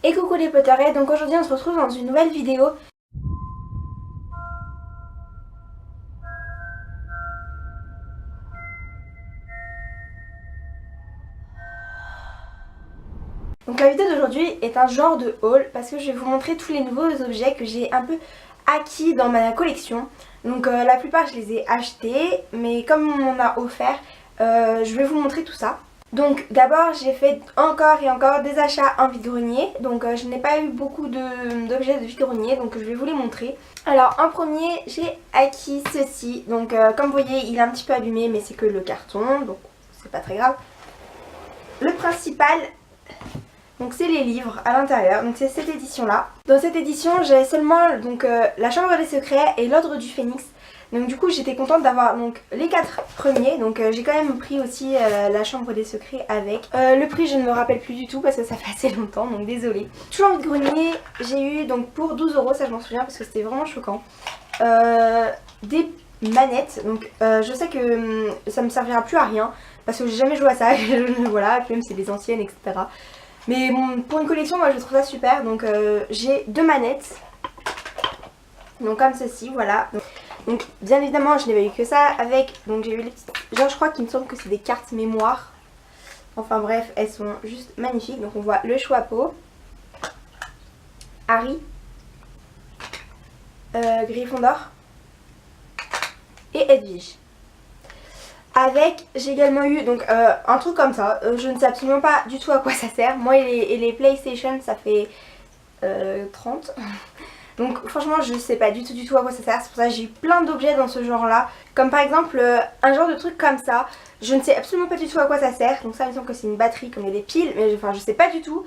Et coucou les Potterheads, donc aujourd'hui on se retrouve dans une nouvelle vidéo. Donc la vidéo d'aujourd'hui est un genre de haul parce que je vais vous montrer tous les nouveaux objets que j'ai un peu acquis dans ma collection. Donc la plupart je les ai achetés, mais comme on m'en a offert, je vais vous montrer tout ça. Donc d'abord j'ai fait encore et encore des achats en vide-grenier. Donc je n'ai pas eu beaucoup d'objets de vide-grenier, donc je vais vous les montrer. Alors en premier j'ai acquis ceci. Donc comme vous voyez il est un petit peu abîmé, mais c'est que le carton, donc c'est pas très grave. Le principal, donc c'est les livres à l'intérieur, donc c'est cette édition là. Dans cette édition j'avais seulement donc, la Chambre des Secrets et l'Ordre du Phénix. Donc du coup j'étais contente d'avoir donc les 4 premiers, donc j'ai quand même pris aussi la Chambre des Secrets avec. Le prix je ne me rappelle plus du tout parce que ça fait assez longtemps, donc désolée. Toujours en vide-grenier, j'ai eu donc pour 12 €, ça je m'en souviens parce que c'était vraiment choquant, des manettes. Donc je sais que ça me servira plus à rien parce que j'ai jamais joué à ça, voilà, puis même c'est des anciennes etc. Mais bon, pour une collection moi je trouve ça super, donc j'ai 2 manettes, donc comme ceci, voilà. Donc bien évidemment je n'avais eu que ça avec, donc j'ai eu les petites, genre je crois qu'il me semble que c'est des cartes mémoire. Enfin bref, elles sont juste magnifiques. Donc on voit le Choixpeau, Harry, Gryffondor et Edwige. Avec, j'ai également eu donc un truc comme ça, je ne sais absolument pas du tout à quoi ça sert. Moi et les PlayStation ça fait 30. Donc franchement je sais pas du tout à quoi ça sert. C'est pour ça que j'ai eu plein d'objets dans ce genre là. Comme par exemple un genre de truc comme ça. Je ne sais absolument pas du tout à quoi ça sert. Donc ça il me semble que c'est une batterie comme il y a des piles. Mais enfin je sais pas du tout.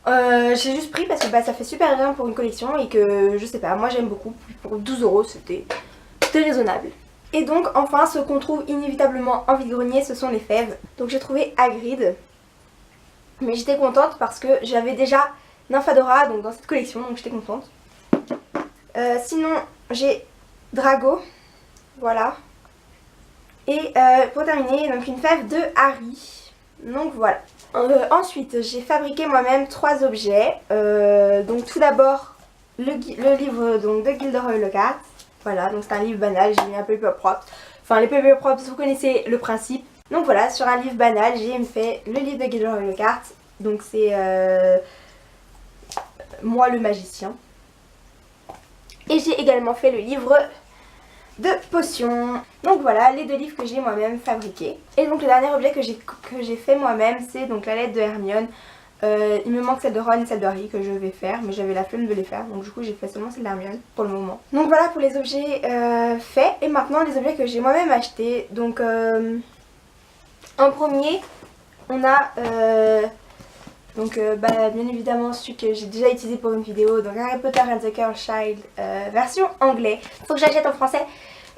J'ai juste pris parce que bah, ça fait super bien pour une collection. Et que je sais pas, moi j'aime beaucoup. Pour 12 € c'était raisonnable. Et donc enfin ce qu'on trouve inévitablement en vide-grenier, ce sont les fèves. Donc j'ai trouvé Hagrid. Mais j'étais contente parce que j'avais déjà Nymphadora donc dans cette collection. Donc j'étais contente. Sinon j'ai Drago, voilà. Et pour terminer, donc une fève de Harry. Donc voilà. Ensuite j'ai fabriqué moi-même 3 objets. Donc tout d'abord le livre donc, de Gilderoy Lockhart. Voilà, donc c'est un livre banal, j'ai mis un Paper Props. Enfin les Paper Props, vous connaissez le principe. Donc voilà, sur un livre banal, j'ai fait le livre de Gilderoy Lockhart. Donc c'est Moi le magicien. Et j'ai également fait le livre de potions. Donc voilà les 2 livres que j'ai moi-même fabriqués. Et donc le dernier objet que j'ai fait moi-même, c'est donc la lettre de Hermione. Il me manque celle de Ron et celle de Harry que je vais faire, mais j'avais la flemme de les faire, donc du coup j'ai fait seulement celle d'Hermione pour le moment. Donc voilà pour les objets faits. Et maintenant les objets que j'ai moi-même achetés. Donc en premier on a donc bien évidemment celui que j'ai déjà utilisé pour une vidéo, donc Harry Potter and the Cursed Child version anglais. Faut que j'achète en français.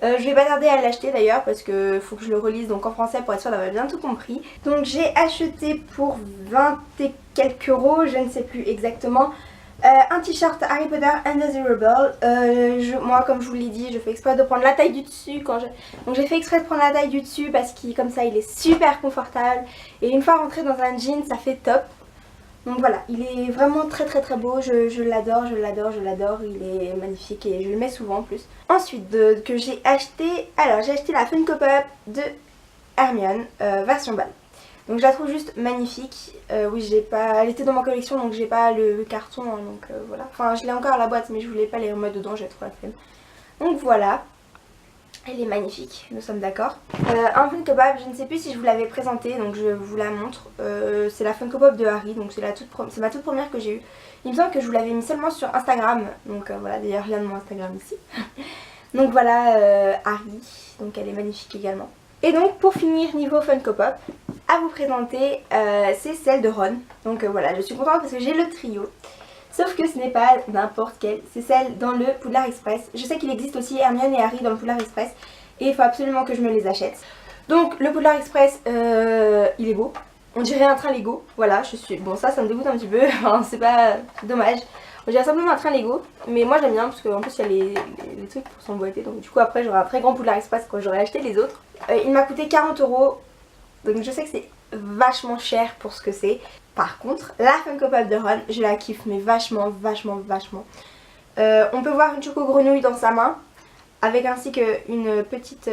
Je vais pas tarder à l'acheter d'ailleurs parce que faut que je le relise donc en français pour être sûre d'avoir bien tout compris. Donc j'ai acheté pour 20 et quelques euros, je ne sais plus exactement, un t-shirt Harry Potter and the Rebel. Moi comme je vous l'ai dit, je fais exprès de prendre la taille du dessus quand je... Donc j'ai fait exprès de prendre la taille du dessus parce qu'il comme ça il est super confortable. Et une fois rentré dans un jean ça fait top. Donc voilà, il est vraiment très beau, je l'adore, il est magnifique et je le mets souvent en plus. Ensuite, que j'ai acheté, alors j'ai acheté la Funko Pop de Hermione, version balle. Donc je la trouve juste magnifique, oui j'ai pas, elle était dans ma collection donc j'ai pas le carton, hein, donc voilà. Enfin je l'ai encore à la boîte mais je voulais pas les remettre dedans, j'ai trop la flemme. Donc voilà. Elle est magnifique, nous sommes d'accord. Un Funko Pop, je ne sais plus si je vous l'avais présenté, donc je vous la montre. C'est la Funko Pop de Harry, donc c'est ma toute première que j'ai eue. Il me semble que je vous l'avais mis seulement sur Instagram, donc voilà, d'ailleurs lien de mon Instagram ici. Donc voilà Harry, donc elle est magnifique également. Et donc pour finir niveau Funko Pop, à vous présenter, c'est celle de Ron. Donc voilà, je suis contente parce que j'ai le trio. Sauf que ce n'est pas n'importe quelle, c'est celle dans le Poudlard Express. Je sais qu'il existe aussi Hermione et Harry dans le Poudlard Express et il faut absolument que je me les achète. Donc le Poudlard Express, il est beau. On dirait un train Lego, voilà, je suis... Bon ça me dégoûte un petit peu, enfin, c'est pas... dommage. On dirait simplement un train Lego, mais moi j'aime bien parce qu'en plus il y a les trucs pour s'emboîter. Donc du coup après j'aurai un très grand Poudlard Express quand j'aurai acheté les autres. Il m'a coûté 40 €, donc je sais que c'est vachement cher pour ce que c'est. Par contre, la Funko Pop de Ron, je la kiffe mais vachement. On peut voir une choco grenouille dans sa main, avec ainsi qu'une petite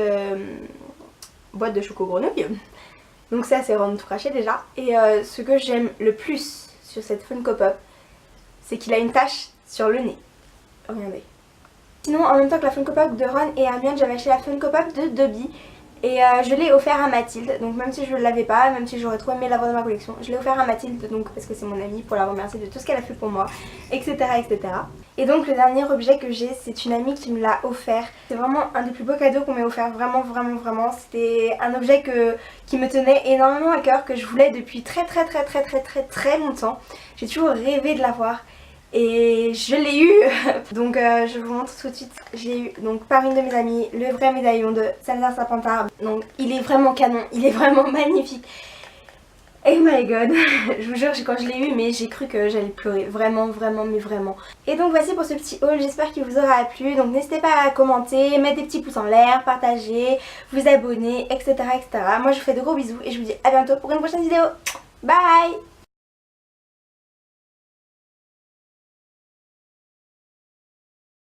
boîte de choco grenouille. Donc ça c'est Ron tout craché déjà. Et ce que j'aime le plus sur cette Funko Pop, c'est qu'il a une tache sur le nez. Regardez. Sinon, en même temps que la Funko Pop de Ron et Hermione, j'avais acheté la Funko Pop de Dobby. Et je l'ai offert à Mathilde, donc même si je ne l'avais pas, même si j'aurais trop aimé l'avoir dans ma collection, je l'ai offert à Mathilde donc parce que c'est mon amie, pour la remercier de tout ce qu'elle a fait pour moi, etc. etc. Et donc le dernier objet que j'ai, c'est une amie qui me l'a offert. C'est vraiment un des plus beaux cadeaux qu'on m'ait offert, vraiment. C'était un objet qui me tenait énormément à cœur, que je voulais depuis très longtemps. J'ai toujours rêvé de l'avoir. Et je l'ai eu. Donc je vous montre tout de suite. J'ai eu donc par une de mes amies le vrai médaillon de Salazar Serpentard. Donc il est vraiment canon, il est vraiment magnifique. Oh my god, je vous jure, quand je l'ai eu, mais j'ai cru que j'allais pleurer, vraiment. Et donc voici pour ce petit haul, j'espère qu'il vous aura plu. Donc n'hésitez pas à commenter, mettre des petits pouces en l'air, partager, vous abonner, etc. Moi je vous fais de gros bisous et je vous dis à bientôt pour une prochaine vidéo. Bye.